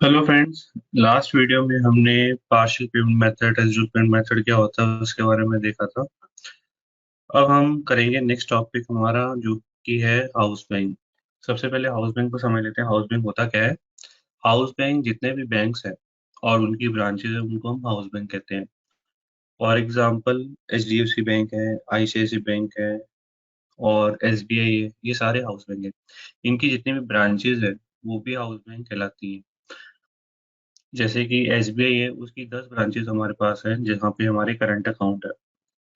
Hello friends. Last video में हमने partial payment method, residual payment method क्या होता है उसके बारे में देखा था। अब हम करेंगे नेक्स्ट टॉपिक हमारा, जो कि है हाउस बैंक। सबसे पहले हाउस बैंक को समझ लेते हैं। हाउस बैंक होता क्या है। हाउस बैंक जितने भी बैंक्स हैं और उनकी ब्रांचेज है उनको हम हाउस बैंक कहते हैं। फॉर एग्जांपल एचडीएफसी बैंक है, आईसीआईसी बैंक है और एसबीआई है, ये सारे हाउस बैंक हैं। इनकी जितनी भी ब्रांचेज है वो भी हाउस बैंक कहलाती हैं। जैसे कि एसबीआई है, उसकी 10 ब्रांचेस हमारे पास हैं जहाँ पे हमारे करंट अकाउंट है।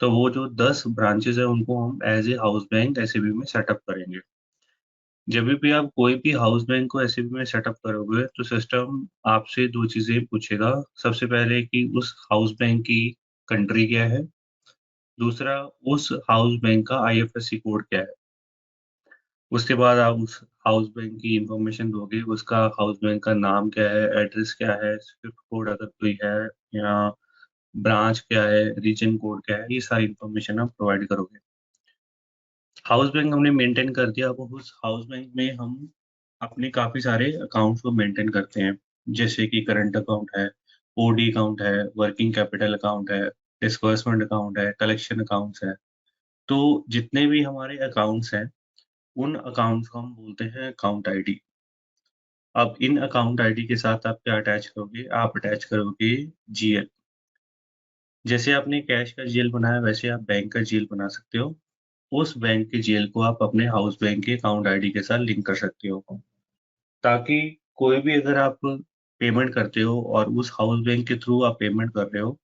तो वो जो 10 ब्रांचेस है उनको हम as a house bank SBI में सेटअप करेंगे। जब भी आप कोई भी हाउस बैंक को एसबीआई में सेटअप करोगे तो सिस्टम आपसे दो चीजें पूछेगा। सबसे पहले कि उस हाउस बैंक की कंट्री क्या है। दूसरा, उस हाउस बैंक का आईएफएससी कोड क्या है। उसके बाद आप उस हाउस बैंक की इंफॉर्मेशन दोगे, उसका हाउस बैंक का नाम क्या है, एड्रेस क्या है, स्विफ्ट कोड अगर कोई है, या ब्रांच क्या है, रीजन कोड क्या है, ये सारी इन्फॉर्मेशन आप प्रोवाइड करोगे। हाउस बैंक हमने मेंटेन कर दिया। अब उस हाउस बैंक में हम अपने काफी सारे अकाउंट्स को मेंटेन करते हैं। जैसे कि करंट अकाउंट है, ओडी अकाउंट है, वर्किंग कैपिटल अकाउंट है, डिस्बर्समेंट अकाउंट है, कलेक्शन अकाउंट्स है। तो जितने भी हमारे अकाउंट्स हैं उन अकाउंट्स को हम बोलते हैं अकाउंट आईडी। अब इन अकाउंट आईडी के साथ आप क्या अटैच करोगे, आप अटैच करोगे जीएल। जैसे आपने कैश का जीएल बनाया वैसे आप बैंक का जीएल बना सकते हो। उस बैंक के जीएल को आप अपने हाउस बैंक के अकाउंट आईडी के साथ लिंक कर सकते हो, ताकि कोई भी अगर आप पेमेंट करते हो और उस हाउस बैंक के थ्रू आप पेमेंट कर रहे हो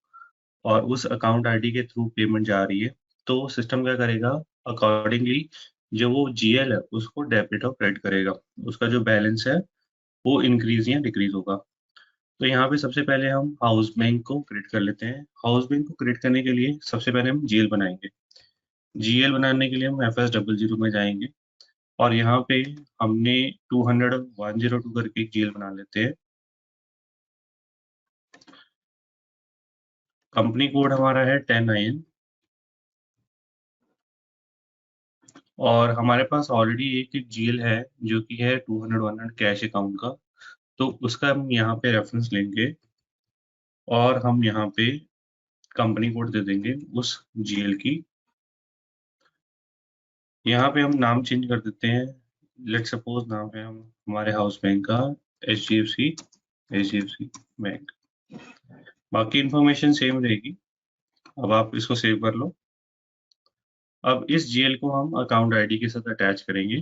और उस अकाउंट आईडी के थ्रू पेमेंट जा रही है, तो सिस्टम क्या करेगा, अकॉर्डिंगली जो वो जीएल है उसको डेबिट और क्रेडिट करेगा। उसका जो बैलेंस है वो इंक्रीज या डिक्रीज होगा। तो यहाँ पे सबसे पहले हम हाउस बैंक को क्रिएट कर लेते हैं। हाउस बैंक को क्रिएट करने के लिए सबसे पहले हम जीएल बनाएंगे। जीएल बनाने के लिए हम एफ एस डबल जीरो में जाएंगे और यहाँ पे हमने 200 102 करके एक जीएल बना लेते हैं। कंपनी कोड हमारा है 10IN और हमारे पास ऑलरेडी एक जीएल है जो कि है 200 100 कैश अकाउंट का। तो उसका हम यहाँ पे रेफरेंस लेंगे और हम यहाँ पे कंपनी कोड दे देंगे उस जीएल की। यहाँ पे हम नाम चेंज कर देते हैं। लेट सपोज नाम है हम हमारे हाउस बैंक का H D F C bank. बाकी इंफॉर्मेशन सेम रहेगी। अब आप इसको सेव कर लो। अब इस जीएल को हम अकाउंट आईडी के साथ अटैच करेंगे।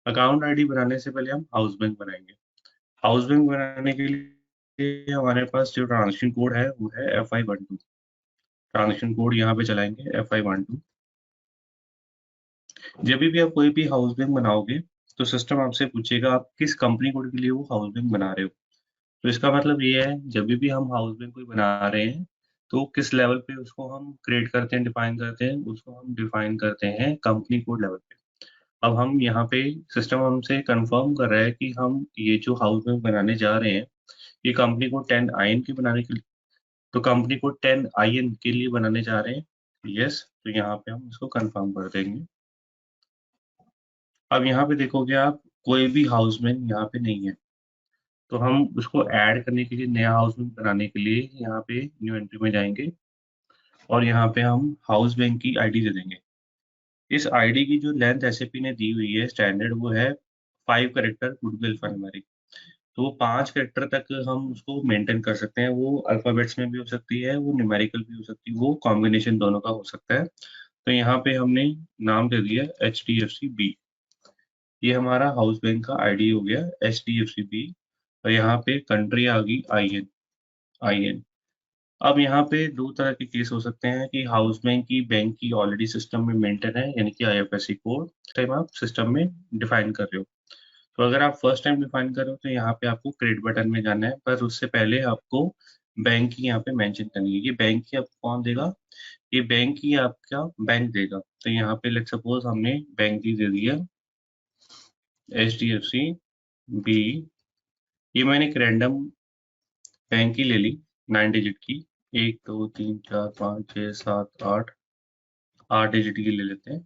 अकाउंट आईडी बनाने से पहले हम हाउस बैंक बनाएंगे। हाउस बैंक बनाने के लिए हमारे पास जो ट्रांजेक्शन कोड है वो है FI12। ट्रांजेक्शन कोड यहाँ पे चलाएंगे FI12। जब भी आप कोई भी हाउस बैंक बनाओगे तो सिस्टम आपसे पूछेगा आप किस कंपनी कोड के लिए वो हाउस बैंक बना रहे हो। तो इसका मतलब ये है जब भी हम हाउस बैंक कोई बना रहे हैं तो किस लेवल पे उसको हम क्रिएट करते हैं, डिफाइन करते हैं, उसको हम डिफाइन करते हैं कंपनी कोड लेवल पे। अब हम यहाँ पे सिस्टम हमसे कंफर्म कर रहा है कि हम ये जो हाउस बैंक बनाने जा रहे हैं ये कंपनी कोड 10IN के बनाने के लिए, तो कंपनी कोड 10IN के लिए बनाने जा रहे हैं। यस, तो यहाँ पे हम इसको कंफर्म कर देंगे। अब यहाँ पे देखोगे आप कोई भी हाउस बैंक यहाँ पे नहीं है। तो हम उसको ऐड करने के लिए, नया हाउस बैंक बनाने के लिए यहाँ पे न्यू एंट्री में जाएंगे और यहाँ पे हम हाउस बैंक की आईडी दे देंगे। इस आईडी की जो लेंथ एसएपी ने दी हुई है स्टैंडर्ड वो है 5 कैरेक्टर गुडविल फॉर न्यूमेरिक। तो वो 5 कैरेक्टर तक हम उसको मेंटेन कर सकते हैं। वो अल्फाबेट्स में भी हो सकती है, वो न्यूमेरिकल भी हो सकती है, वो कॉम्बिनेशन दोनों का हो सकता है। तो यहाँ पे हमने नाम दे दिया HDFC B। ये हमारा हाउस बैंक का आईडी हो गया HDFC B। और यहाँ पे कंट्री आ गई आई एन। अब यहाँ पे दो तरह के केस हो सकते हैं कि हाउस बैंक की ऑलरेडी सिस्टम में मेंटेन है, यानी कि आईएफएससी कोड टाइम आप सिस्टम में डिफाइन कर रहे हो। तो अगर आप फर्स्ट टाइम डिफाइन कर रहे हो तो यहाँ पे आपको क्रेडिट बटन में जाना है, पर उससे पहले आपको बैंक की यहाँ पे मेंशन करनी है। ये बैंक की आपको कौन देगा, ये बैंक ही आपका बैंक देगा। तो यहाँ पे लेट सपोज हमने बैंक की दे दिया HDFC B। ये मैंने एक रैंडम बैंक की ले ली, 9 डिजिट की। 1 2 3 4 5 6 7 8, 8 डिजिट की ले लेते हैं।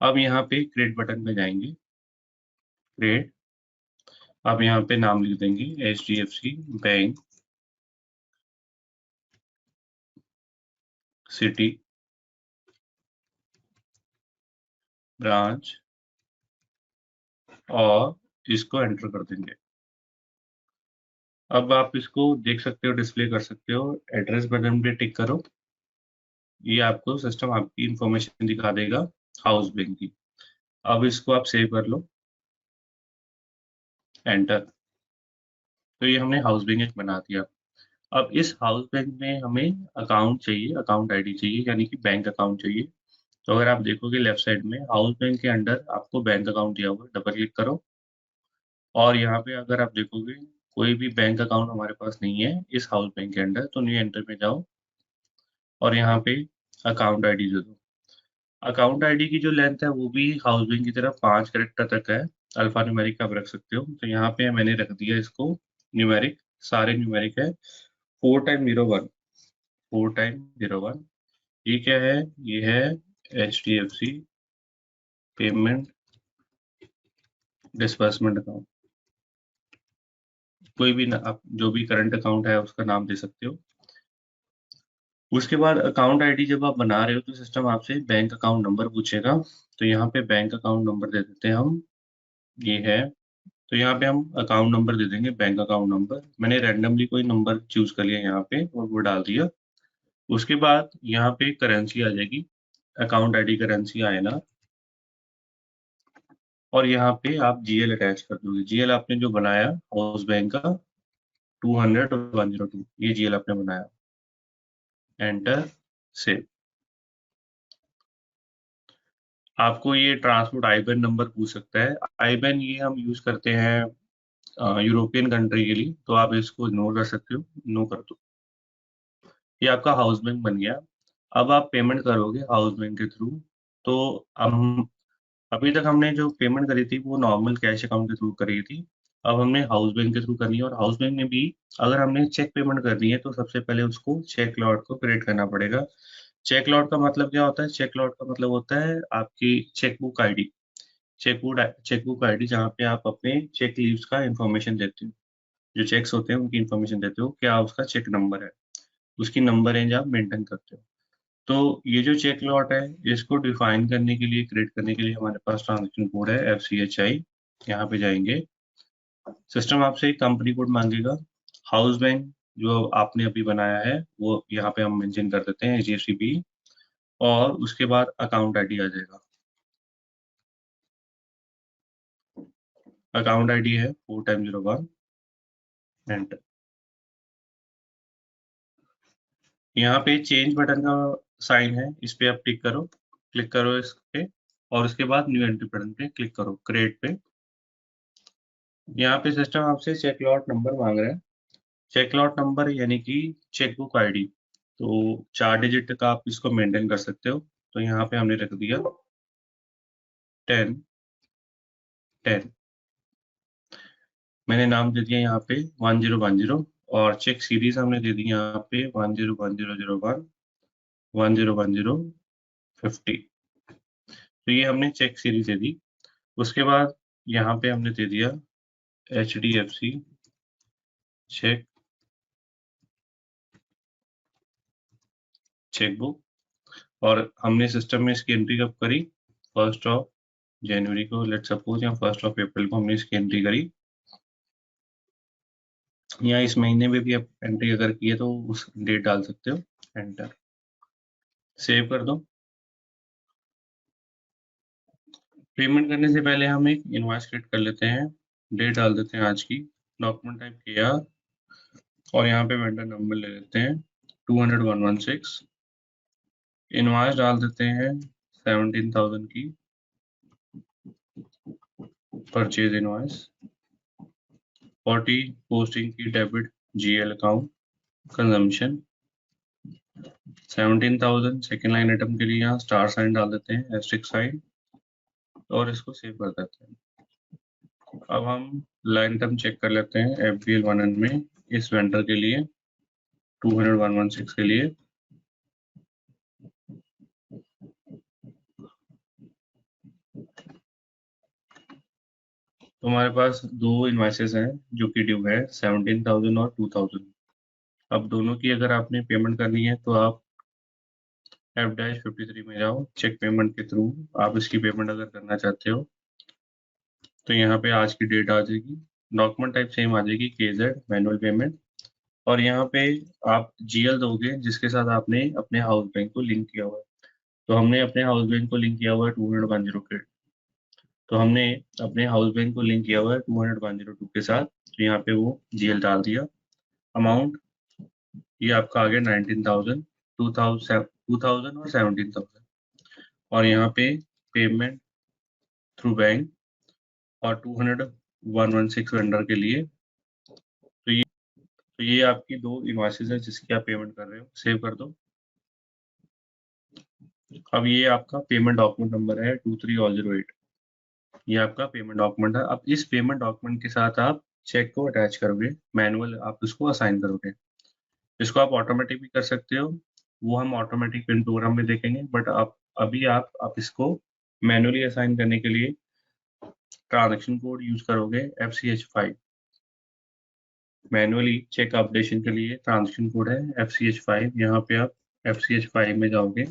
अब यहाँ पे क्रिएट बटन पे जाएंगे, क्रिएट। आप यहाँ पे नाम लिख देंगे HDFC बैंक सिटी ब्रांच और इसको एंटर कर देंगे। अब आप इसको देख सकते हो, डिस्प्ले कर सकते हो। एड्रेस बटन पे टिक करो, ये आपको सिस्टम आपकी इंफॉर्मेशन दिखा देगा हाउस बैंक की। अब इसको आप सेव कर लो, एंटर। तो ये हमने हाउस बैंक एक बना दिया। अब इस हाउस बैंक में हमें अकाउंट चाहिए, अकाउंट आईडी चाहिए, यानी कि बैंक अकाउंट चाहिए। तो अगर आप देखोगे लेफ्ट साइड में हाउस बैंक के अंडर आपको बैंक अकाउंट दिया हुआ है, डबल क्लिक करो। और यहाँ पे अगर आप देखोगे कोई भी बैंक अकाउंट हमारे पास नहीं है इस हाउस बैंक के अंडर, तो न्यू एंटर में जाओ और यहाँ पे अकाउंट आईडी दे दो। अकाउंट आईडी की जो लेंथ है वो भी हाउस बैंक की तरह 5 कैरेक्टर तक है। अल्फा न्यूमेरिक आप रख सकते हो, तो यहाँ पे मैंने रख दिया इसको न्यूमेरिक, सारे न्यूमेरिक है। 4 टाइम 01, 4 टाइम 01। ये क्या है? ये है HDFC पेमेंट डिस्बर्समेंट अकाउंट। कोई भी आप जो भी करंट अकाउंट है उसका नाम दे सकते हो। उसके बाद अकाउंट आईडी जब आप बना रहे हो तो सिस्टम आपसे बैंक अकाउंट नंबर पूछेगा। तो यहाँ पे बैंक अकाउंट नंबर दे देते हैं हम, ये है। तो यहाँ पे हम अकाउंट नंबर दे देंगे, बैंक अकाउंट नंबर। मैंने रैंडमली कोई नंबर चूज कर लिया यहाँ पे और वो डाल दिया। उसके बाद यहाँ पे करेंसी आ जाएगी, अकाउंट आईडी करेंसी आए ना। और यहाँ पे आप जीएल अटैच कर दोगे। जीएल आपने जो बनाया हाउस बैंक का 200 102, ये जीएल आपने बनाया। Enter, save. आपको ये ट्रांसपोर्ट आईबैन नंबर पूछ सकता है। आईबैन ये हम यूज करते हैं यूरोपियन कंट्री के लिए, तो आप इसको इग्नोर कर सकते हो, नो कर दो। ये आपका हाउस बैंक बन गया। अब आप पेमेंट करोगे हाउस बैंक के थ्रू। तो हम अभी तक हमने जो पेमेंट करी थी वो नॉर्मल कैश अकाउंट के थ्रू करी थी। अब हमने हाउस बैंक के थ्रू करनी है, और हाउस बैंक में भी अगर हमने चेक पेमेंट करनी है तो सबसे पहले उसको चेक लॉट को क्रिएट करना पड़ेगा। चेक लॉट का मतलब क्या होता है? चेक लॉट का मतलब होता है आपकी चेकबुक आईडी। चेकबुक आईडी जहाँ पे आप अपने चेक लीव्स का इंफॉर्मेशन देते हो, जो चेक्स होते हैं उनकी इंफॉर्मेशन देते हो, क्या उसका चेक नंबर है, उसकी नंबर रेंज आप मेंटेन करते हो। तो ये जो चेक लॉट है इसको डिफाइन करने के लिए, क्रिएट करने के लिए हमारे पास ट्रांजेक्शन कोड है FCHI। यहाँ पे जाएंगे, सिस्टम आपसे एक कंपनी कोड मांगेगा। हाउस बैंक जो आपने अभी बनाया है वो यहाँ पे हम मेंशन कर देते हैं HDFC। और उसके बाद अकाउंट आईडी आ जाएगा। अकाउंट आईडी है 4 टाइम 01, एंटर। यहाँ पे चेंज बटन का साइन है, इस पे आप टिक करो, क्लिक करो इस पे। और उसके बाद न्यू एंट्री बटन पे क्लिक करो, क्रिएट पे। यहाँ पे सिस्टम आपसे चेक लॉट नंबर मांग रहा है। चेक लॉट नंबर यानी कि चेकबुक आईडी। तो 4 डिजिट का आप इसको मेंटेन कर सकते हो। तो यहाँ पे हमने रख दिया 10 10। मैंने नाम दे दिया यहाँ पे 1010। और चेक सीरीज हमने दे दी यहाँ पे 101001, 101050। तो ये हमने चेक सीरीज दे दी। उसके बाद यहाँ पे हमने दे दिया HDFC चेक चेकबुक। और हमने सिस्टम में इसकी एंट्री कब करी? 1 जनवरी को, लेट सपोज, या 1 अप्रैल को हमने इसकी एंट्री करी। या इस महीने में भी आप एंट्री अगर की है तो उस डेट डाल सकते हो। एंटर, सेव कर दो। पेमेंट करने से पहले हम एक इनवॉइस क्रिएट कर लेते हैं। डेट डाल देते हैं आज की, डॉक्यूमेंट टाइप किया, और यहाँ पे वेंडर नंबर ले लेते हैं 200 116। इनवॉइस डाल देते हैं 17,000 की, परचेज इनवॉइस। 40 पोस्टिंग की debit GL account consumption 17,000। Second line item के लिए यहाँ स्टार साइन डाल देते हैं, एस्ट्रिक साइन, और इसको सेव कर देते हैं। अब हम लाइन आइटम चेक कर लेते हैं FBL1N में, इस वेंडर के लिए 200 116 के लिए। तो हमारे पास दो इनवॉइसेस हैं जो कि ड्यू है 17,000 और 2,000। अब दोनों की अगर आपने पेमेंट करनी है तो आप F-53 में जाओ, चेक पेमेंट के थ्रू आप इसकी पेमेंट अगर करना चाहते हो तो यहाँ पे आज की डेट आ जाएगी, डॉक्यूमेंट टाइप सेम आ जाएगी KZ मैनुअल पेमेंट, और यहाँ पे आप GL दोगे जिसके साथ आपने अपने हाउस बैंक को लिंक किया हुआ है। तो हमने अपने हाउस बैंक को लिंक किया हुआ है 200 तो हमने अपने हाउस बैंक को लिंक किया हुआ है 200 के साथ, तो यहाँ पे वो GL डाल दिया। अमाउंट ये आपका आ गया 19,000, 2,000 और 17,000, और यहाँ पे पेमेंट थ्रू बैंक और 200 116 वेंडर के लिए। तो ये आपकी दो इनवॉइसेस है जिसकी आप पेमेंट कर रहे हो, सेव कर दो। अब ये आपका पेमेंट डॉक्यूमेंट नंबर है 2308, ये आपका पेमेंट डॉक्यूमेंट है। अब इस पेमेंट डॉक्यूमेंट के साथ आप चेक को अटैच करोगे, मैनुअल आप उसको असाइन करोगे। इसको आप ऑटोमेटिक भी कर सकते हो, वो हम ऑटोमेटिक पिन प्रोग्राम में देखेंगे, बट आप इसको मैनुअली असाइन करने के लिए ट्रांजैक्शन कोड यूज करोगे FCH5। मैनुअली चेक अपडेशन के लिए ट्रांजैक्शन कोड है FCH5। यहाँ पे आप FCH5 में जाओगे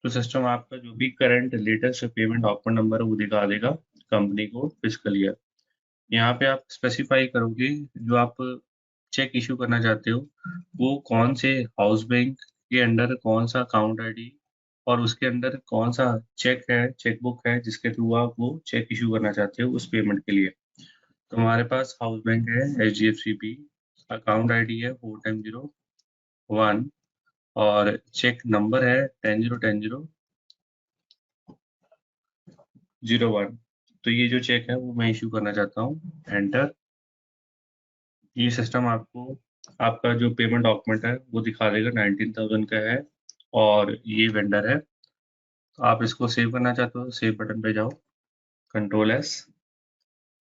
तो सिस्टम आपका जो भी current latest payment document number है वो दिखा देगा, कंपनी कोड, फिजिकल ईयर। यहाँ पे आप स्पेसिफाई करोगे जो आप चेक इशू करना चाहते हो वो कौन से हाउस बैंक के अंडर कौन सा अकाउंट आईडी और उसके अंदर कौन सा चेक है, चेकबुक है जिसके थ्रू आप वो चेक इशू करना चाहते हो उस पेमेंट के लिए। तो हमारे पास हाउस बैंक है HDFC, अकाउंट आईडी है 41001 और चेक नंबर है 101001। तो ये जो चेक है वो मैं इशू करना चाहता हूँ, एंटर। ये सिस्टम आपको आपका जो पेमेंट डॉक्यूमेंट है वो दिखा देगा 19,000 का है और ये वेंडर है। तो आप इसको सेव करना चाहते हो, सेव बटन पे जाओ, Ctrl+S।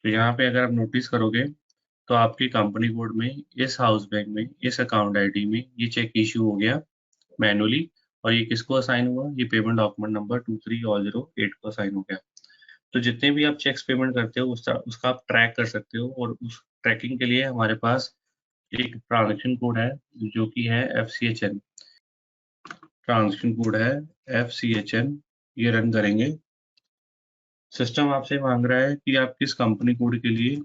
तो यहाँ पे अगर आप नोटिस करोगे तो आपकी कंपनी कोड में इस हाउस बैंक में इस अकाउंट आईडी में ये चेक इशू हो गया मैनुअली, और ये किसको असाइन हुआ, ये पेमेंट डॉक्यूमेंट नंबर 2308 को असाइन हो गया। तो जितने भी आप चेक्स पेमेंट करते हो उसका आप ट्रैक कर सकते हो, और उस ट्रैकिंग के लिए हमारे पास एक ट्रांजेक्शन कोड है जो कि है FCHN। ट्रांजेक्शन कोड है FCHN, ये रन करेंगे। सिस्टम आपसे मांग रहा है कि आप किस कंपनी कोड के लिए,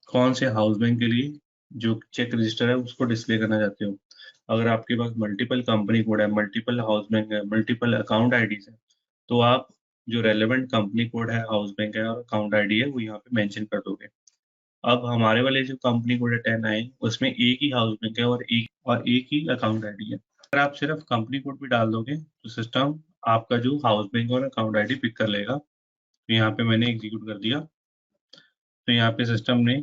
कौन से हाउस बैंक के लिए जो चेक रजिस्टर है उसको डिस्प्ले करना चाहते हो। अगर आपके पास मल्टीपल कंपनी कोड है, मल्टीपल हाउस बैंक है, मल्टीपल अकाउंट आईडीज है, तो आप जो रेलेवेंट कंपनी कोड है, हाउस बैंक है और अकाउंट आईडी है वो यहाँ पे मेंशन कर दोगे। अब हमारे वाले जो कंपनी कोड है 10 उसमें एक ही हाउस बैंक है और एक ही अकाउंट आईडी है। अगर आप सिर्फ कंपनी कोड भी डाल दोगे तो सिस्टम आपका जो हाउस बैंक और अकाउंट आईडी पिक कर लेगा। तो यहाँ पे मैंने एग्जीक्यूट कर दिया, तो यहाँ पे सिस्टम ने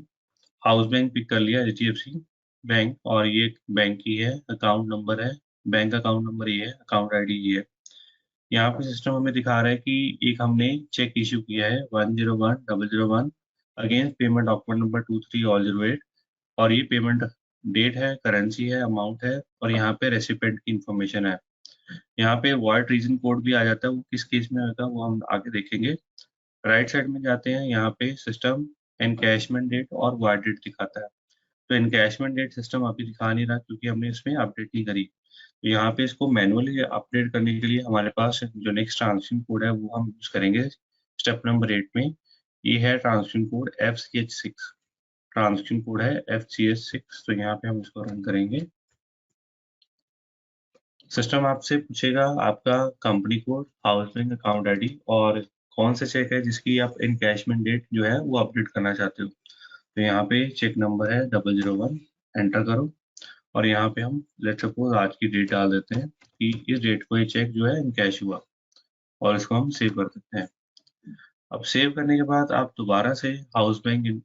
हाउस बैंक पिक कर लिया HDFC बैंक, और ये बैंक की है, अकाउंट नंबर है, बैंक अकाउंट नंबर ये है, अकाउंट आईडी ये है। यहाँ पे सिस्टम हमें दिखा रहा है कि एक हमने चेक इशू किया है 101001 अगेंस्ट पेमेंट डॉक्यूमेंट नंबर 2308, और ये पेमेंट डेट है, करेंसी है, अमाउंट है, और यहाँ पे रेसिपेंट की इंफॉर्मेशन है। यहाँ पे वॉइड रीजन कोड भी आ जाता है, वो किस केस में होता है वो हम आगे देखेंगे। राइट साइड में जाते हैं, यहाँ पे सिस्टम एनकैशमेंट डेट और वॉइड डेट दिखाता है। तो एनकैशमेंट डेट सिस्टम अभी दिखा नहीं रहा क्योंकि हमने इसमें अपडेट नहीं करी। तो यहाँ पे इसको मैनुअली अपडेट करने के लिए हमारे पास जो नेक्स्ट ट्रांजेक्शन कोड है वो हम यूज करेंगे स्टेप नंबर 8 में। ये है transaction code FCH6, transaction code है FCH6। तो यहाँ पे हम इसको रन करेंगे। सिस्टम आपसे पूछेगा आपका company code, house bank account ID और कौन सा चेक है जिसकी आप इनकैशमेंट डेट जो है वो अपडेट करना चाहते हो। तो यहाँ पे चेक नंबर है 001, एंटर करो, और यहाँ पे हम लेट सपोज आज की डेट डाल देते हैं कि इस डेट को ये चेक जो है इनकैश हुआ, और इसको हम सेव कर देते हैं। अब सेव करने के बाद आप दोबारा से हाउस बैंक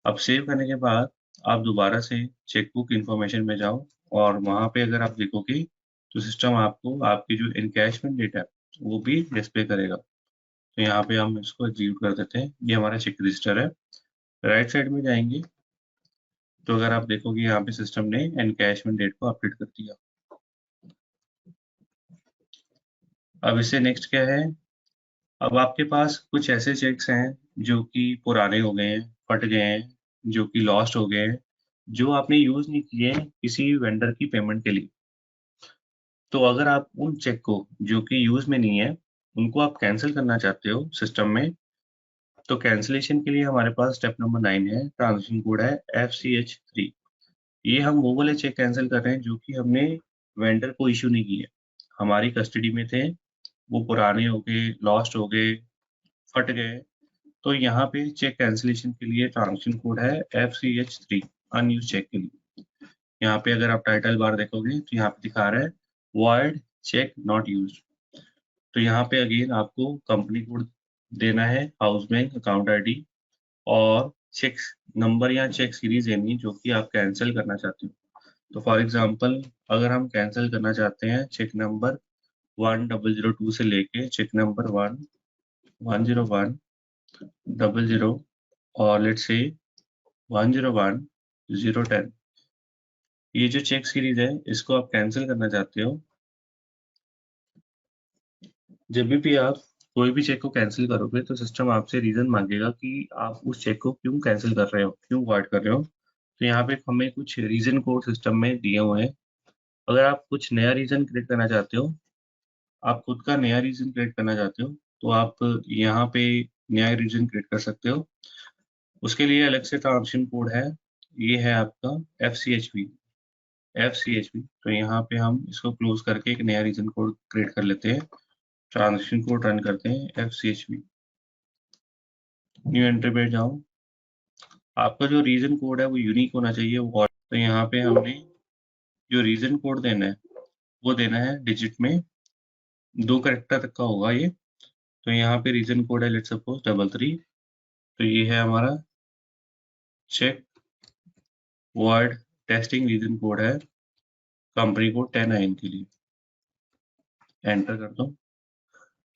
अब सेव करने के बाद आप दोबारा से चेकबुक इंफॉर्मेशन में जाओ, और वहाँ पे अगर आप देखोगे तो सिस्टम आपको आपकी जो इनकैशमेंट डेट है वो भी डिस्प्ले करेगा। तो यहाँ पे हम इसको एग्जीक्यूट कर देते हैं। ये हमारा चेक रजिस्टर है। राइट साइड में जाएंगे तो अगर आप देखोगे यहाँ पे सिस्टम ने एनकैशमेंट डेट को अपडेट कर दिया। अब इससे नेक्स्ट क्या है, अब आपके पास कुछ ऐसे चेक्स हैं जो कि पुराने हो गए हैं, फट गए हैं, जो कि लॉस्ट हो गए हैं, जो आपने यूज नहीं किए हैं किसी वेंडर की पेमेंट के लिए। तो अगर आप उन चेक को जो कि यूज में नहीं है, उनको आप कैंसिल करना चाहते हो सिस्टम में, तो कैंसिलेशन के लिए हमारे पास स्टेप नंबर 9 है, ट्रांजेक्शन कोड है FCH3। ये हम वो वाले चेक कैंसिल कर रहे हैं जो कि हमने वेंडर को इश्यू नहीं किए, हमारी कस्टडी में थे, वो पुराने हो गए, लॉस्ट हो गए, फट गए। तो यहाँ पे चेक कैंसिलेशन के लिए ट्रांजेक्शन कोड है FCH3, अनयूज चेक के लिए। यहाँ पे अगर आप टाइटल बार देखोगे तो यहाँ पे दिखा रहा है वॉइड चेक नॉट यूज्ड। तो यहाँ पे अगेन आपको कंपनी कोड देना है, हाउस बैंक अकाउंट आईडी, और चेक नंबर या चेक सीरीज देनी है जो कि आप कैंसिल करना चाहते हो। तो फॉर एग्जांपल, अगर हम कैंसिल करना चाहते हैं चेक नंबर 1002 से लेके चेक नंबर 10100 और लेट्स से 101010, ये जो चेक सीरीज है इसको आप कैंसिल करना चाहते हो। जब भी आप कोई भी चेक को कैंसिल करोगे तो सिस्टम आपसे रीजन मांगेगा कि आप उस चेक को क्यों कैंसिल कर रहे हो, क्यों वॉइड कर रहे हो। तो यहाँ पे हमें कुछ रीजन कोड सिस्टम में दिए हुए हैं। अगर आप कुछ नया रीजन क्रिएट करना चाहते हो, आप खुद का नया रीजन क्रिएट करना चाहते हो, तो आप यहाँ पे नया रीजन क्रिएट कर सकते हो। उसके लिए अलग से ट्रांजेक्शन कोड है, ये है आपका FCHV। FCHV, तो यहाँ पे हम इसको क्लोज करके एक नया रीजन कोड क्रिएट कर लेते हैं। ट्रांजेक्शन कोड रन करते हैं FCHV, न्यू एंट्री पे जाओ। आपका जो रीजन कोड है वो यूनिक होना चाहिए, वो तो यहाँ पे हमने जो रीजन कोड देना है वो देना है डिजिट में, 2 कैरेक्टर तक का होगा ये। तो यहाँ पे रीजन कोड है लेट्स सपोज 33। तो ये है हमारा check word testing region code है, कंपनी कोड 10 के लिए। एंटर कर दो।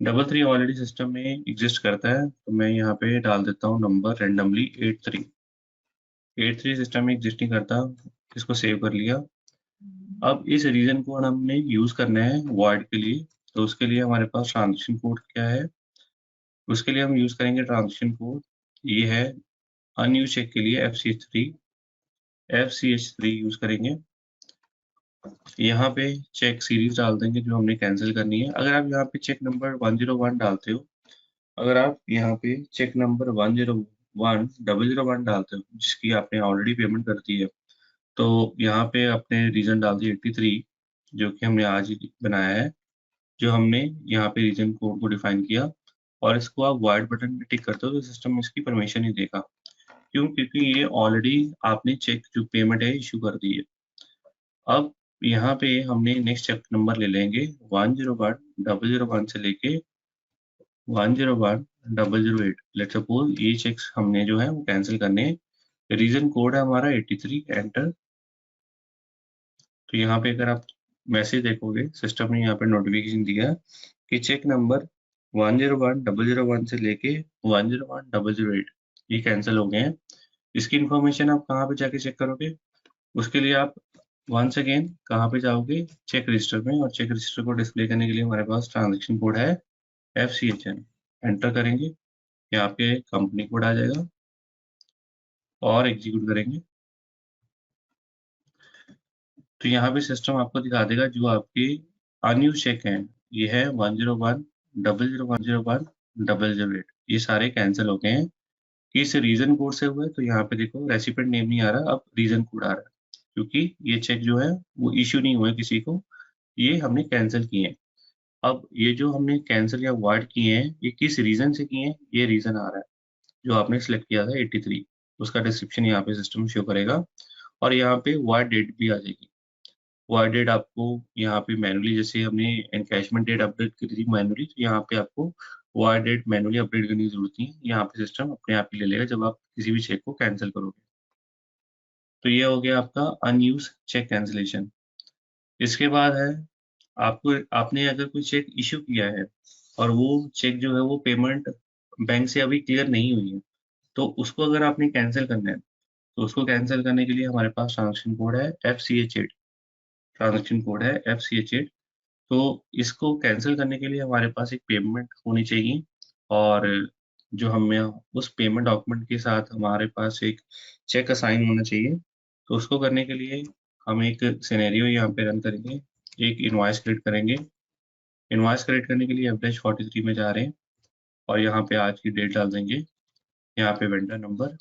33 ऑलरेडी सिस्टम में एग्जिस्ट करता है, तो मैं यहाँ पे डाल देता हूँ नंबर रेंडमली 83। 83 सिस्टम में एग्जिस्टिंग करता, इसको सेव कर लिया। अब इस रीजन कोड हमने यूज करना है वॉइड के लिए, तो उसके लिए हमारे पास ट्रांजेक्शन कोड क्या है, उसके लिए हम यूज करेंगे ट्रांजेक्शन कोड, ये है अनयूज चेक के लिए FCH3 यूज करेंगे। यहाँ पे चेक सीरीज डाल देंगे जो हमने कैंसिल करनी है। अगर आप यहाँ पे चेक नंबर 101 डालते हो, अगर आप यहाँ पे चेक नंबर 101001 डालते हो जिसकी आपने ऑलरेडी पेमेंट कर दी है, तो यहाँ पे आपने रीजन डाल दी 83, जो कि हमने आज ही बनाया है, जो हमने यहाँ पे रीजन कोड को डिफाइन किया, और इसको आप वाइड बटन पे टिक करते हो तो सिस्टम इसकी परमिशन ही देगा। क्यों? क्योंकि ये ऑलरेडी आपने चेक जो पेमेंट है इशू कर दी है। अब यहाँ पे हमने नेक्स्ट चेक नंबर ले लेंगे 101001 से लेके 101008। लेट्स सपोज ये चेक्स हमने जो है वो कैंसिल करने हैं। रीजन कोड है हमारा 83, एंटर। तो यहाँ पे अगर आप मैसेज देखोगे, सिस्टम ने यहाँ पे नोटिफिकेशन दिया कि चेक नंबर 101001 से लेके 101008 ये कैंसिल हो गए हैं। इसकी इन्फॉर्मेशन आप कहाँ पे जाके चेक करोगे? उसके लिए आप वंस अगेन कहाँ पे जाओगे? चेक रजिस्टर में, और चेक रजिस्टर को डिस्प्ले करने के लिए हमारे पास ट्रांजेक्शन कोड है FCHN। एंटर करेंगे, यहाँ पे कंपनी कोड आ जाएगा और एग्जीक्यूट करेंगे। तो यहाँ पे सिस्टम आपको दिखा देगा जो आपके अनयूज चेक हैं, ये है 1010010108, ये सारे कैंसिल हो गए हैं। किस रीजन कोड से हुआ है? तो यहाँ पे देखो रेसिपिएंट नेम नहीं आ रहा, अब रीजन कोड आ रहा है, क्योंकि ये चेक जो है वो इश्यू नहीं हुआ है किसी को, ये हमने कैंसिल किए हैं। अब ये जो हमने कैंसिल या वॉइड किए हैं, ये किस रीजन से किए हैं, ये रीजन आ रहा है जो आपने सिलेक्ट किया था 83, उसका डिस्क्रिप्शन यहाँ पे सिस्टम शो करेगा, और यहाँ पे वॉइड डेट भी आ जाएगी। वॉइड डेट आपको यहाँ पे मैनुअली, जैसे हमने एनकैशमेंट डेट अपडेट करी थी मैनुअली, तो यहाँ पे आपको वॉइड डेट मैनुअली अपडेट करने की जरूरत नहीं है, यहाँ पे सिस्टम अपने आप ही ले लेगा जब आप किसी भी चेक को कैंसिल करोगे। तो ये हो गया आपका अनयूज चेक कैंसिलेशन। इसके बाद है, आपको आपने अगर कोई चेक इश्यू किया है और वो चेक जो है वो पेमेंट बैंक से अभी क्लियर नहीं हुई है, तो उसको अगर आपने कैंसिल करना है, तो उसको कैंसिल करने के लिए हमारे पास ट्रांजेक्शन कोड है FCH8। ट्रांजेक्शन कोड है FCH8। तो इसको कैंसिल करने के लिए हमारे पास एक पेमेंट होनी चाहिए, और जो हमें उस पेमेंट डॉक्यूमेंट के साथ हमारे पास एक चेक असाइन होना चाहिए। तो उसको करने के लिए हम एक सिनेरियो यहाँ पे रन करेंगे, एक इनवॉइस क्रिएट करेंगे। इनवॉइस क्रिएट करने के लिए F-43 में जा रहे हैं और यहाँ पे आज की डेट डाल देंगे। यहाँ पे वेंडर नंबर,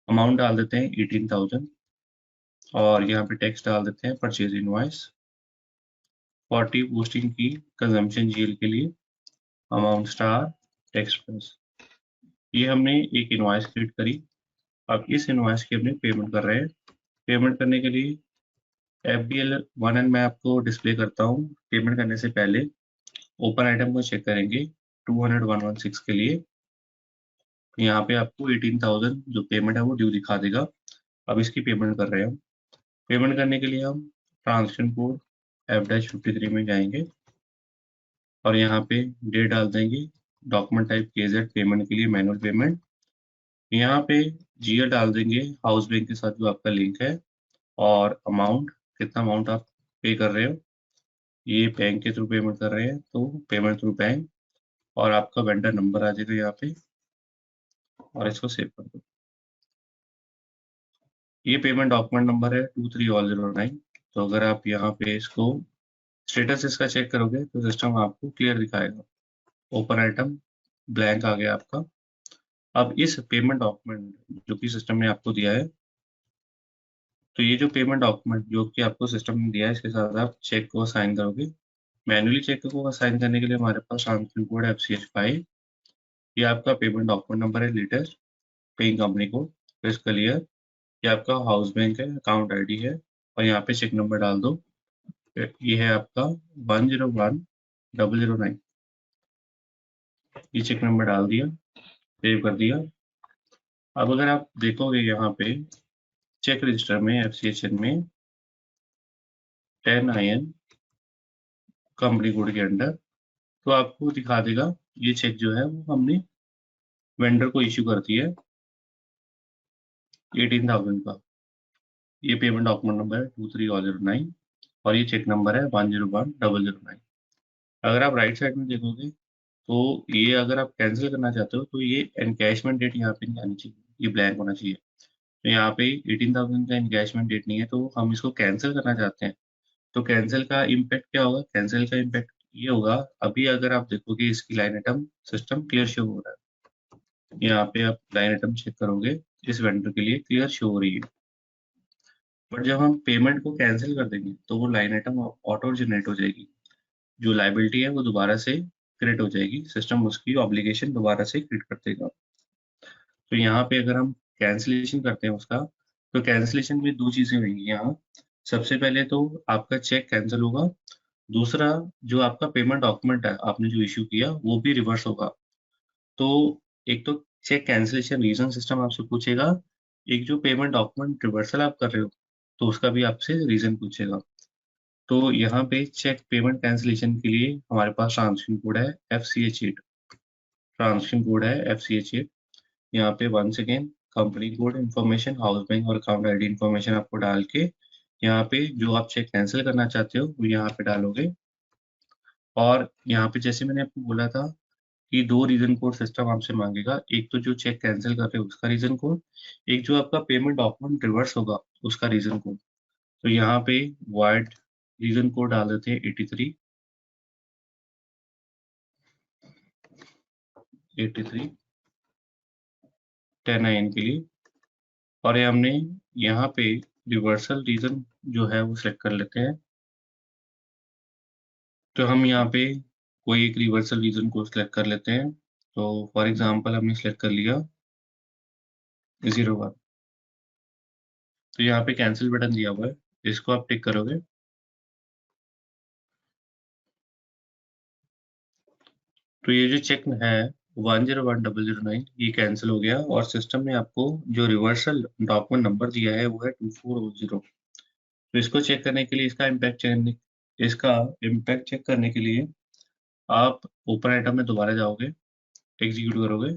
अमाउंट डाल देते हैं 18,000 और यहाँ पे टेक्स्ट डाल देते हैं परचेज इनवॉइस। 40 पोस्टिंग की कंजम्पशन जीएल के लिए अमाउंट स्टार टेक्स्ट प्लस। ये हमने एक इनवॉइस क्रिएट करी। अब इस इनवॉइस की हमने पेमेंट कर रहे हैं। पेमेंट करने के लिए FBL1N मैं आपको डिस्प्ले करता हूँ। पेमेंट करने से पहले ओपन आइटम को चेक करेंगे 200,116 के लिए। यहाँ पे आपको 18,000 जो पेमेंट है वो ड्यू दिखा देगा। अब इसकी पेमेंट कर रहे हैं हम। पेमेंट करने के लिए हम ट्रांजेक्शन कोड F-53 में जाएंगे और यहाँ पे डेट डाल देंगे। डॉक्यूमेंट टाइप KZ, पेमेंट के लिए मैनुअल पेमेंट। यहाँ पे GL डाल देंगे हाउस बैंक के साथ जो आपका लिंक है, और अमाउंट, कितना अमाउंट आप पे कर रहे हो। ये बैंक के थ्रू पेमेंट कर रहे हैं तो पेमेंट थ्रू बैंक, और आपका वेंडर नंबर आ जाएगा यहाँ पे, और इसको सेव कर दो। ये पेमेंट डॉक्यूमेंट नंबर है 2309। तो अगर आप यहाँ पे इसको स्टेटस इसका चेक करोगे तो सिस्टम आपको क्लियर दिखाएगा। ओपन आइटम ब्लैंक आ गया आपका। अब इस पेमेंट डॉक्यूमेंट जो कि सिस्टम ने आपको दिया है, तो ये जो पेमेंट डॉक्यूमेंट जो कि आपको सिस्टम ने दिया है, इसके साथ आप चेक को साइन करोगे। मैन्युअली चेक को साइन करने के लिए हमारे पास ट्रांजेक्शन कोड है FCH5। ये आपका पेमेंट डॉक्यूमेंट नंबर है, लेटेस्ट पेइंग कंपनी कोड, फिर क्लियर। ये आपका हाउस बैंक है, अकाउंट आईडी है, और यहाँ पे चेक नंबर डाल दो। ये है आपका 101,009। ये चेक नंबर डाल दिया, सेव कर दिया। अब अगर आप देखोगे यहाँ पे चेक रजिस्टर में FCHN में 10IN कंपनी कोड के अंडर, तो आपको दिखा देगा ये चेक जो है वो हमने वेंडर को इश्यू कर दिया है 18,000 का। ये पेमेंट डॉक्यूमेंट नंबर है 2309 और ये चेक नंबर है 101,009। अगर आप राइट साइड में देखोगे तो ये अगर आप कैंसिल करना चाहते हो तो ये एनकैशमेंट डेट यहाँ पे नहीं आनी चाहिए, ये ब्लैंक होना चाहिए। तो यहाँ पे 18,000 का एनकैशमेंट डेट नहीं है, तो हम इसको कैंसिल करना चाहते हैं। तो कैंसिल का इम्पैक्ट क्या होगा? कैंसिल का इम्पैक्ट ये होगा, अभी अगर आप देखोगे इसकी line item system clear show हो रहा है। यहाँ पे आप लाइन आइटम चेक करोगे, इस वेंडर के लिए क्लियर शो हो रही है। बट जब हम पेमेंट को कैंसिल कर देंगे तो वो लाइन आइटम ऑटो जनरेट हो जाएगी। जो लाइबिलिटी है वो दोबारा से क्रिएट हो जाएगी, सिस्टम उसकी ऑब्लिगेशन दोबारा से क्रिएट कर देगा। तो यहाँ पे अगर हम कैंसिलेशन करते हैं उसका, तो कैंसिलेशन में दो चीजें होंगी यहाँ। सबसे पहले तो आपका चेक कैंसिल होगा। दूसरा, जो आपका पेमेंट डॉक्यूमेंट है आपने जो इश्यू किया वो भी रिवर्स होगा। तो एक तो चेक कैंसिलेशन रीजन सिस्टम आपसे पूछेगा, एक जो पेमेंट डॉक्यूमेंट रिवर्सल आप कर रहे हो तो उसका भी आपसे रीजन पूछेगा। तो यहाँ पे चेक पेमेंट कैंसिलेशन के लिए हमारे पास ट्रांजेक्शन कोड है FCH8। ट्रांजेक्शन कोड है FCH8। यहाँ पे once again company code information, house bank और अकाउंट आईडी इन्फॉर्मेशन आपको डाल के यहाँ पे जो आप चेक कैंसिल करना चाहते हो वो यहाँ पे डालोगे। और यहाँ पे जैसे मैंने आपको बोला था कि दो रीजन कोड सिस्टम आपसे मांगेगा, एक तो जो चेक कैंसिल कर रहे हो उसका रीजन कोड, एक जो आपका पेमेंट डॉक्यूमेंट रिवर्स होगा उसका रीजन कोड। तो यहाँ पे वाइड रीजन कोड डाल देते हैं 83 10IN के लिए। और ये हमने यहाँ पे रिवर्सल रीजन जो है वो सिलेक्ट कर लेते हैं। तो हम यहाँ पे कोई एक रिवर्सल रीजन को सिलेक्ट कर लेते हैं। तो फॉर एग्जांपल हमने सिलेक्ट कर लिया 01। तो यहाँ पे कैंसिल बटन दिया हुआ है, इसको आप टिक करोगे। तो ये जो चेक है 101,009 ये कैंसिल हो गया, और सिस्टम ने आपको जो रिवर्सल डॉक्यूमेंट नंबर दिया है वो है 2400। तो इसको चेक करने के लिए इसका इम्पैक्ट चेक करने के लिए आप ओपन आइटम में दोबारा जाओगे, एग्जीक्यूट करोगे।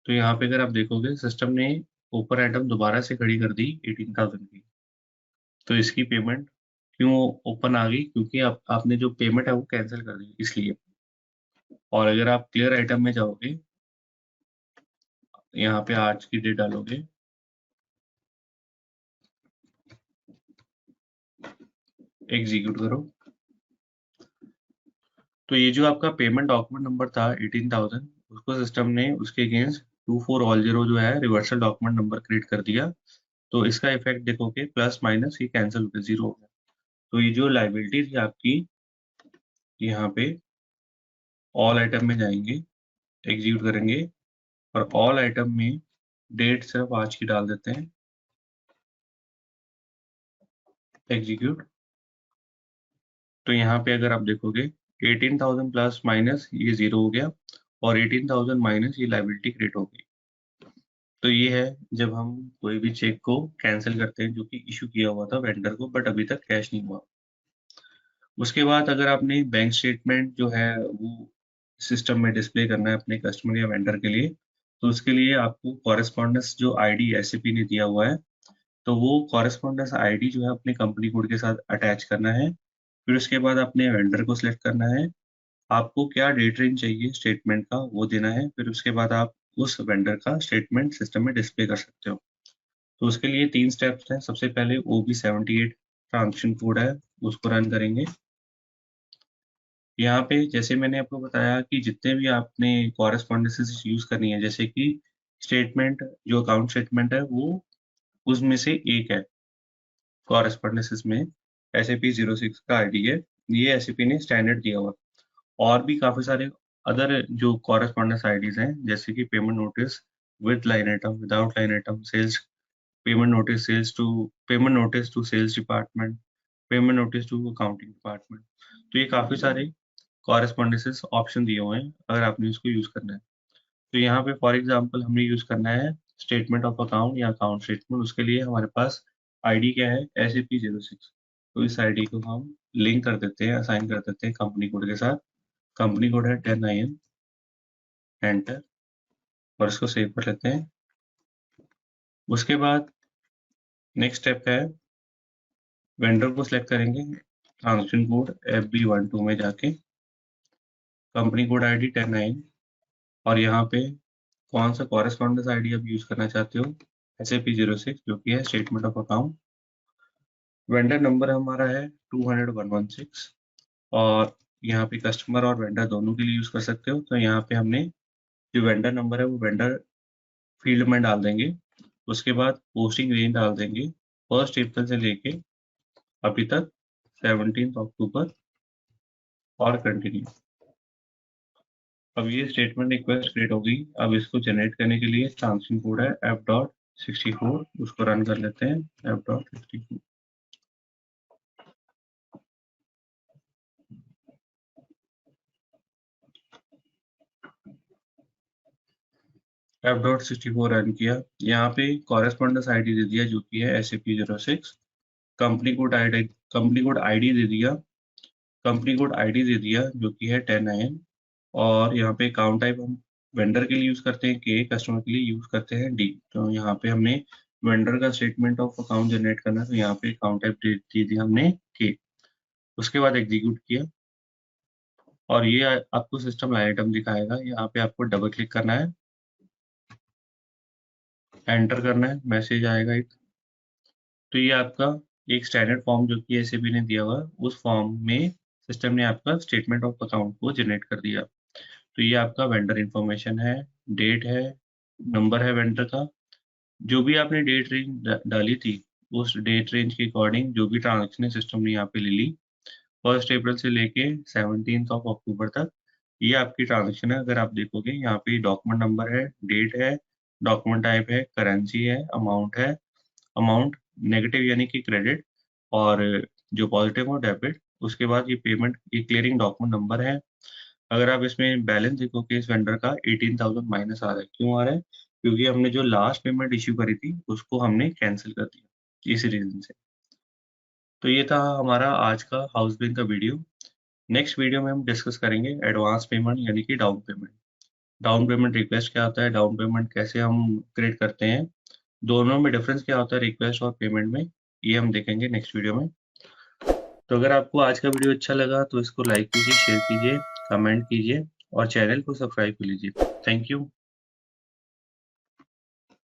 तो यहाँ पे अगर आप देखोगे सिस्टम ने ओपन आइटम दोबारा से खड़ी कर दी 18,000 की। तो इसकी पेमेंट क्यों ओपन आ गई? क्योंकि आपने जो पेमेंट है वो कैंसिल कर दी इसलिए। और अगर आप क्लियर आइटम में जाओगे, यहाँ पे आज की डेट डालोगे, एग्जीक्यूट करो, तो ये जो आपका पेमेंट डॉक्यूमेंट नंबर था 18,000, उसको सिस्टम ने उसके अगेंस्ट 2400 जो है रिवर्सल डॉक्यूमेंट नंबर क्रिएट कर दिया। तो इसका इफेक्ट देखोगे प्लस माइनस ये कैंसिल हो गया, जीरो हो गया। तो ये जो लाइबिलिटी थी आपकी, यहाँ पे ऑल आइटम में जाएंगे, एग्जीक्यूट करेंगे, और ऑल आइटम में डेट सिर्फ आज की डाल देते हैं, एग्जीक्यूट। तो यहाँ पे अगर आप देखोगे 18,000 प्लस माइनस ये जीरो हो गया, और 18,000 माइनस ये लाइबिलिटी क्रिएट हो गई। तो ये है जब हम कोई भी चेक को कैंसिल करते हैं जो कि इशू किया हुआ था वेंडर को, बट अभी तक कैश नहीं हुआ। उसके बाद अगर आपने बैंक स्टेटमेंट जो है वो सिस्टम में डिस्प्ले करना है अपने कस्टमर या वेंडर के लिए, तो उसके लिए आपको कॉरेस्पॉन्डेंस जो आईडी एसएपी ने दिया हुआ है, तो वो कॉरेस्पॉन्डेंस आईडी जो है अपने कंपनी कोड के साथ अटैच करना है। फिर उसके बाद अपने वेंडर को सिलेक्ट करना है, आपको क्या डेट रेंज चाहिए स्टेटमेंट का वो देना है। फिर उसके बाद आप उस वेंडर का स्टेटमेंट सिस्टम में डिस्प्ले कर सकते हो। तो उसके लिए 3 स्टेप्स हैं। सबसे पहले OB78 ट्रांजेक्शन कोड है, उसको रन करेंगे। यहाँ पे जैसे मैंने आपको बताया कि जितने भी आपने कॉरेस्पॉन्डेंसेस यूज़ करनी है, जैसे कि स्टेटमेंट जो अकाउंट स्टेटमेंट है वो उसमें से एक है कॉरेस्पॉन्डेंसेस में, SAP 06 का आईडी है, ये SAP ने स्टैंडर्ड दिया हुआ। और भी काफ़ी सारे अदर जो कॉरेस्पॉन्डेंस आईडीज़ हैं, जैसे कि payment notice with line item, without line item, sales payment notice to sales department, payment notice to accounting department. तो ये काफ़ी सारे कॉरेस्पॉन्डेंसेस ऑप्शन दिए हुए हैं अगर आपने उसको यूज़ करना है। तो यहाँ पे फॉर एग्जांपल हमें यूज़ करना है स्टेटमेंट ऑफ अकाउंट या अकाउंट स्टेटमेंट। उसके लिए हमारे पास आईडी क्या है, SAP 06। तो इस आईडी को हम लिंक कर देते हैं, असाइन कर देते हैं कंपनी कोड के साथ। कंपनी कोड है 10IN, एंटर, और इसको सेव कर लेते हैं। उसके बाद नेक्स्ट स्टेप है, वेंडर को सिलेक्ट करेंगे, ट्रांजेक्शन कोड FB12 में जाके कंपनी कोड आईडी 10IN, और यहाँ पे कौन सा कॉरेस्पॉन्डेंस आईडी आप यूज करना चाहते हो, SAP 06 जो कि है statement of account. Vendor number हमारा है 200-116, और यहाँ पे कस्टमर और वेंडर दोनों के लिए यूज कर सकते हो। तो यहाँ पे हमने जो वेंडर नंबर है वो वेंडर फील्ड में डाल देंगे। उसके बाद पोस्टिंग रेंज डाल देंगे 1 अप्रैल से लेके अभी तक 17 अक्टूबर, और कंटिन्यू। अब ये स्टेटमेंट रिक्वेस्ट क्रिएट हो गई। अब इसको जनरेट करने के लिए ट्रांजेक्शन कोड है F.64, उसको रन कर लेते हैं, F.64। F.64 रन किया। यहाँ पे कॉरेस्पॉन्डेंस आईडी दे दिया जो कि है SAP 06। कंपनी कोड आईडी दे दिया, जो कि है 10IN। और यहाँ पे अकाउंट टाइप हम वेंडर के लिए यूज करते हैं के, कस्टमर के लिए यूज करते हैं डी। तो यहाँ पे हमने वेंडर का स्टेटमेंट ऑफ अकाउंट जनरेट करना है, तो यहाँ पे अकाउंट टाइप दे दिया हमने के। उसके बाद एग्जीक्यूट किया, और ये आपको सिस्टम लाइन आइटम दिखाएगा। यहाँ पे आपको डबल क्लिक करना है, एंटर करना है, मैसेज आएगा एक। तो ये आपका एक स्टैंडर्ड फॉर्म जो कि SAP ने दिया हुआ है, उस फॉर्म में सिस्टम ने आपका स्टेटमेंट ऑफ अकाउंट को जनरेट कर दिया। तो ये आपका वेंडर इंफॉर्मेशन है, डेट है, नंबर है वेंडर का, जो भी आपने डेट रेंज डाली थी उस डेट रेंज के अकॉर्डिंग जो भी ट्रांजेक्शन सिस्टम ने यहाँ पे ले ली 1 अप्रैल से लेके 17 अक्टूबर तक, ये आपकी ट्रांजेक्शन है। अगर आप देखोगे यहाँ पे डॉक्यूमेंट नंबर है, डेट है, डॉक्यूमेंट टाइप है, करेंसी है, अमाउंट नेगेटिव यानी कि क्रेडिट, और जो पॉजिटिव हो डेबिट। उसके बाद ये पेमेंट, ये क्लियरिंग डॉक्यूमेंट नंबर है। अगर आप इसमें बैलेंस देखोगे इस वेंडर का 18,000 माइनस आ रहा है, क्यों आ रहा है, क्योंकि हमने जो लास्ट पेमेंट इश्यू करी थी उसको हमने कैंसिल कर दिया, इसी रीजन से। तो ये था हमारा आज का हाउस बिल का वीडियो। नेक्स्ट वीडियो में हम डिस्कस करेंगे एडवांस पेमेंट यानी कि down payment. Down payment request क्या होता है, डाउन पेमेंट कैसे हम क्रिएट करते हैं, दोनों में डिफरेंस क्या होता है रिक्वेस्ट और पेमेंट में, ये हम देखेंगे नेक्स्ट वीडियो में। तो अगर आपको आज का वीडियो अच्छा लगा तो इसको लाइक कीजिए, शेयर कीजिए, कमेंट कीजिए, और चैनल को सब्सक्राइब कर लीजिए। Thank you.